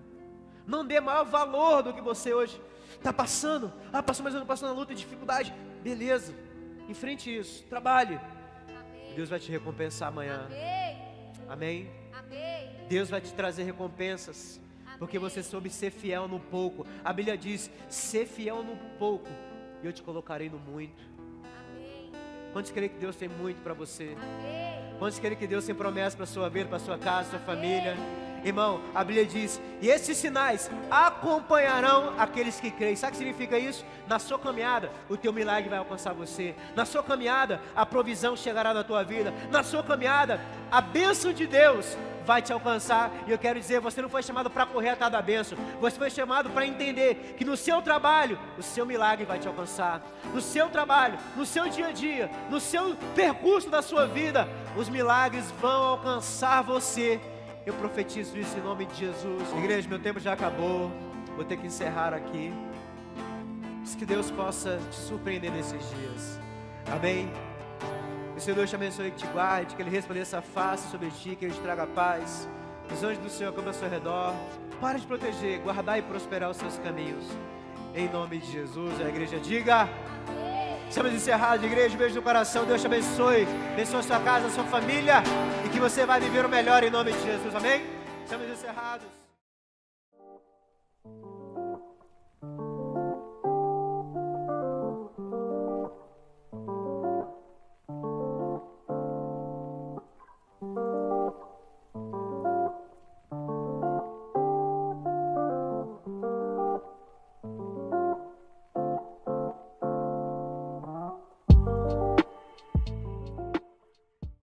Não dê maior valor do que você hoje está passando. Ah, pastor, mas eu não passo na luta e dificuldade. Beleza, enfrente isso, trabalhe. Amém. Deus vai te recompensar amanhã. Amém. Amém? Amém. Deus vai te trazer recompensas, porque você soube ser fiel no pouco. A Bíblia diz: ser fiel no pouco, e eu te colocarei no muito. Amém. Quantos creem que Deus tem muito para você? Amém. Quantos creem que Deus tem promessa para a sua vida, para a sua casa, sua família? Irmão, a Bíblia diz: e esses sinais acompanharão aqueles que creem. Sabe o que significa isso? Na sua caminhada, o teu milagre vai alcançar você. Na sua caminhada, a provisão chegará na tua vida. Na sua caminhada, a bênção de Deus vai te alcançar. E eu quero dizer, você não foi chamado para correr atrás da bênção. Você foi chamado para entender que no seu trabalho, o seu milagre vai te alcançar. No seu trabalho, no seu dia a dia, no seu percurso da sua vida, os milagres vão alcançar você. Eu profetizo isso em nome de Jesus. Igreja, meu tempo já acabou. Vou ter que encerrar aqui. Mas que Deus possa te surpreender nesses dias. Amém? Que o Senhor Deus te abençoe, que te guarde, que Ele resplandeça a face sobre ti, que Ele te traga paz. Os anjos do Senhor caminham ao seu redor. Para de proteger, guardar e prosperar os seus caminhos. Em nome de Jesus, a igreja diga. Estamos encerrados, igreja. Um beijo no coração. Deus te abençoe. Abençoe a sua casa, a sua família. E que você vai viver o melhor em nome de Jesus. Amém? Estamos encerrados.